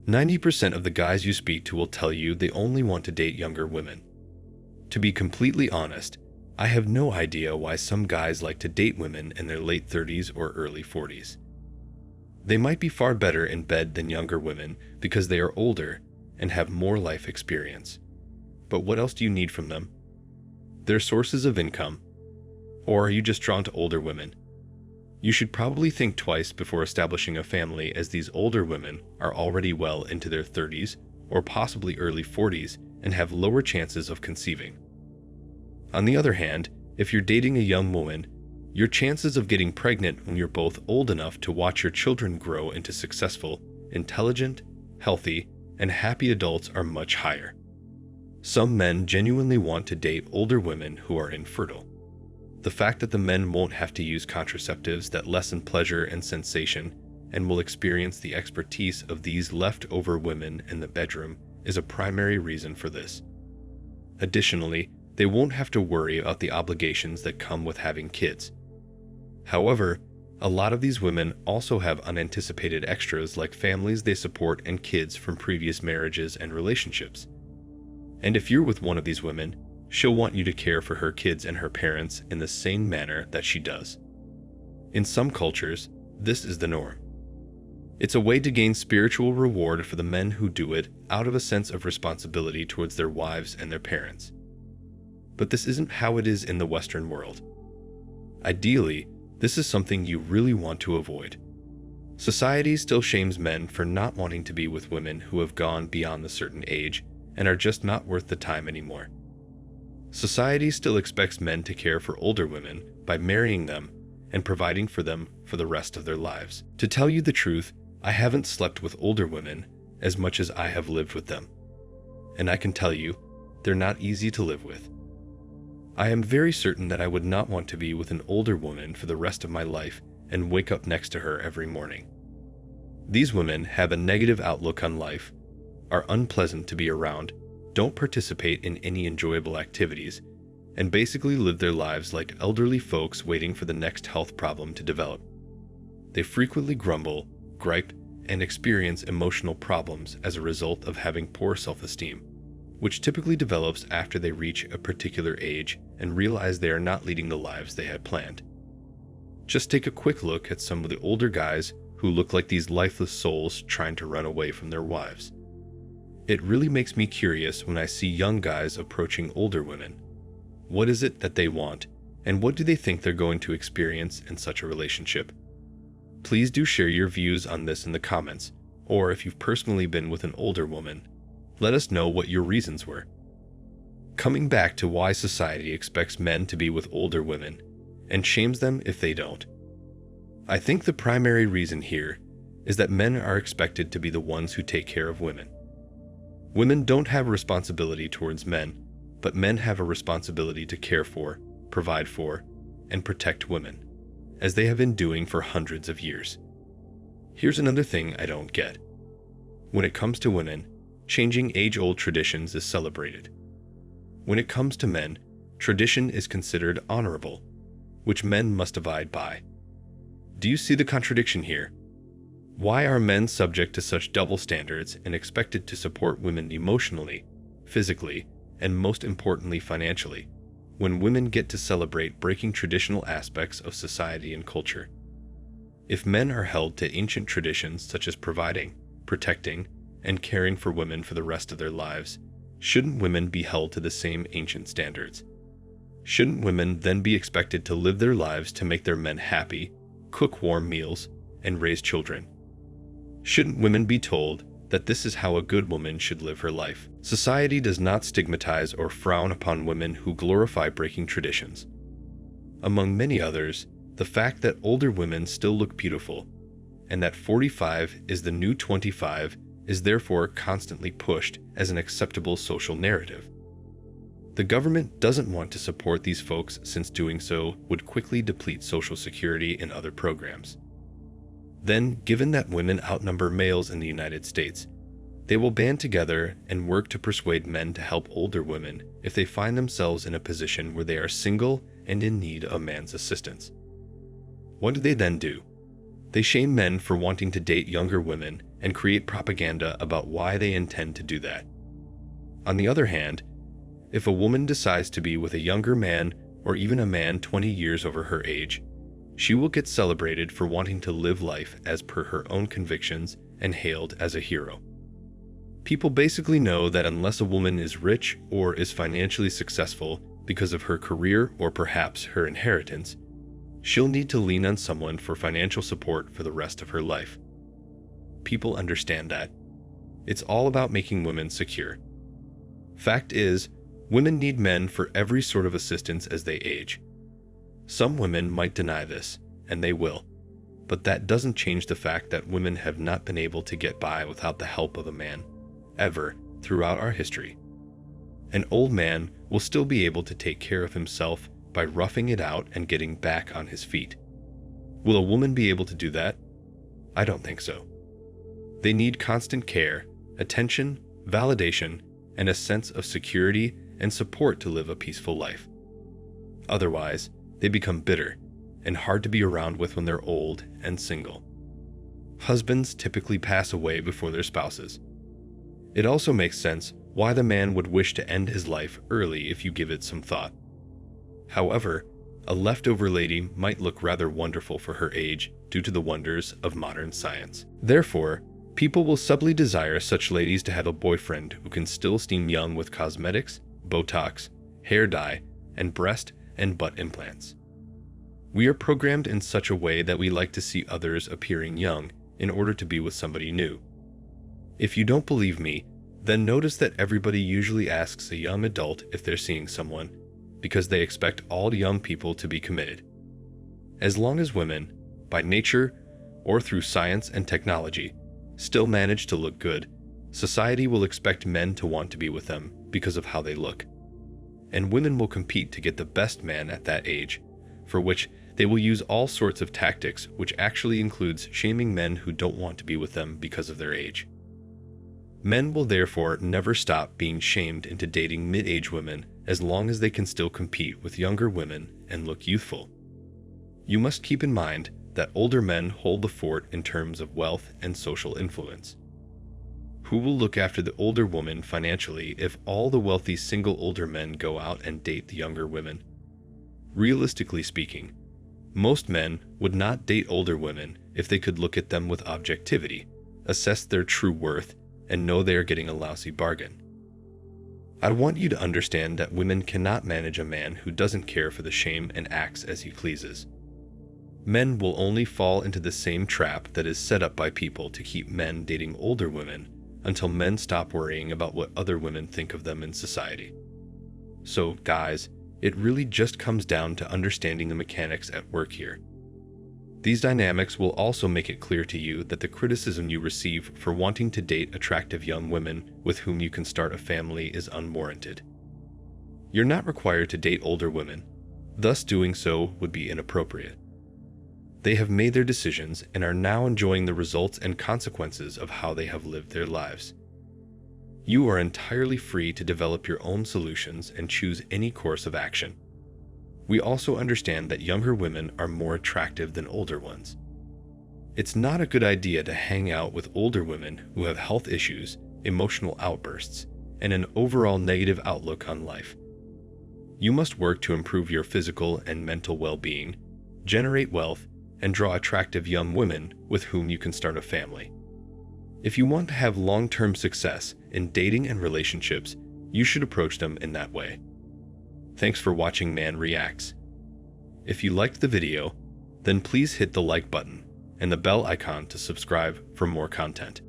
90% of the guys you speak to will tell you they only want to date younger women. To be completely honest, I have no idea why some guys like to date women in their late 30s or early 40s. They might be far better in bed than younger women because they are older and have more life experience. But what else do you need from them? Their sources of income? Or are you just drawn to older women? You should probably think twice before establishing a family, as these older women are already well into their 30s or possibly early 40s and have lower chances of conceiving. On the other hand, if you're dating a young woman, your chances of getting pregnant when you're both old enough to watch your children grow into successful, intelligent, healthy, and happy adults are much higher. Some men genuinely want to date older women who are infertile. The fact that the men won't have to use contraceptives that lessen pleasure and sensation and will experience the expertise of these leftover women in the bedroom is a primary reason for this. Additionally, they won't have to worry about the obligations that come with having kids. However, a lot of these women also have unanticipated extras like families they support and kids from previous marriages and relationships. And if you're with one of these women, she'll want you to care for her kids and her parents in the same manner that she does. In some cultures, this is the norm. It's a way to gain spiritual reward for the men who do it out of a sense of responsibility towards their wives and their parents. But this isn't how it is in the Western world. Ideally, this is something you really want to avoid. Society still shames men for not wanting to be with women who have gone beyond a certain age and are just not worth the time anymore. Society still expects men to care for older women by marrying them and providing for them for the rest of their lives. To tell you the truth, I haven't slept with older women as much as I have lived with them. And I can tell you, they're not easy to live with. I am very certain that I would not want to be with an older woman for the rest of my life and wake up next to her every morning. These women have a negative outlook on life, are unpleasant to be around, don't participate in any enjoyable activities, and basically live their lives like elderly folks waiting for the next health problem to develop. They frequently grumble, gripe, and experience emotional problems as a result of having poor self-esteem, which typically develops after they reach a particular age and realize they are not leading the lives they had planned. Just take a quick look at some of the older guys who look like these lifeless souls trying to run away from their wives. It really makes me curious when I see young guys approaching older women. What is it that they want, and what do they think they're going to experience in such a relationship? Please do share your views on this in the comments, or if you've personally been with an older woman, let us know what your reasons were. Coming back to why society expects men to be with older women and shames them if they don't. I think the primary reason here is that men are expected to be the ones who take care of women. Women don't have a responsibility towards men, but men have a responsibility to care for, provide for, and protect women, as they have been doing for hundreds of years. Here's another thing I don't get. When it comes to women, changing age-old traditions is celebrated. When it comes to men, tradition is considered honorable, which men must abide by. Do you see the contradiction here? Why are men subject to such double standards and expected to support women emotionally, physically, and most importantly financially, when women get to celebrate breaking traditional aspects of society and culture? If men are held to ancient traditions such as providing, protecting, and caring for women for the rest of their lives, shouldn't women be held to the same ancient standards? Shouldn't women then be expected to live their lives to make their men happy, cook warm meals, and raise children? Shouldn't women be told that this is how a good woman should live her life? Society does not stigmatize or frown upon women who glorify breaking traditions. Among many others, the fact that older women still look beautiful, and that 45 is the new 25 is therefore constantly pushed as an acceptable social narrative. The government doesn't want to support these folks since doing so would quickly deplete Social Security and other programs. Then, given that women outnumber males in the United States, they will band together and work to persuade men to help older women if they find themselves in a position where they are single and in need of a man's assistance. What do they then do? They shame men for wanting to date younger women and create propaganda about why they intend to do that. On the other hand, if a woman decides to be with a younger man or even a man 20 years over her age, she will get celebrated for wanting to live life as per her own convictions and hailed as a hero. People basically know that unless a woman is rich or is financially successful because of her career or perhaps her inheritance, she'll need to lean on someone for financial support for the rest of her life. People understand that. It's all about making women secure. Fact is, women need men for every sort of assistance as they age. Some women might deny this, and they will, but that doesn't change the fact that women have not been able to get by without the help of a man, ever, throughout our history. An old man will still be able to take care of himself by roughing it out and getting back on his feet. Will a woman be able to do that? I don't think so. They need constant care, attention, validation, and a sense of security and support to live a peaceful life. Otherwise, they become bitter and hard to be around with when they're old and single. Husbands typically pass away before their spouses. It also makes sense why the man would wish to end his life early if you give it some thought. However, a leftover lady might look rather wonderful for her age due to the wonders of modern science. Therefore, people will subtly desire such ladies to have a boyfriend who can still seem young with cosmetics, Botox, hair dye, and breast and butt implants. We are programmed in such a way that we like to see others appearing young in order to be with somebody new. If you don't believe me, then notice that everybody usually asks a young adult if they're seeing someone, because they expect all young people to be committed. As long as women, by nature or through science and technology, still manage to look good, society will expect men to want to be with them because of how they look. And women will compete to get the best man at that age, for which they will use all sorts of tactics, which actually includes shaming men who don't want to be with them because of their age. Men will therefore never stop being shamed into dating mid-age women as long as they can still compete with younger women and look youthful. You must keep in mind that older men hold the fort in terms of wealth and social influence. Who will look after the older woman financially if all the wealthy single older men go out and date the younger women? Realistically speaking, most men would not date older women if they could look at them with objectivity, assess their true worth, and know they are getting a lousy bargain. I want you to understand that women cannot manage a man who doesn't care for the shame and acts as he pleases. Men will only fall into the same trap that is set up by people to keep men dating older women until men stop worrying about what other women think of them in society. So, guys, it really just comes down to understanding the mechanics at work here. These dynamics will also make it clear to you that the criticism you receive for wanting to date attractive young women with whom you can start a family is unwarranted. You're not required to date older women, thus doing so would be inappropriate. They have made their decisions and are now enjoying the results and consequences of how they have lived their lives. You are entirely free to develop your own solutions and choose any course of action. We also understand that younger women are more attractive than older ones. It's not a good idea to hang out with older women who have health issues, emotional outbursts, and an overall negative outlook on life. You must work to improve your physical and mental well-being, generate wealth, and draw attractive young women with whom you can start a family. If you want to have long-term success in dating and relationships, you should approach them in that way. Thanks for watching Man Reacts. If you liked the video, then please hit the like button and the bell icon to subscribe for more content.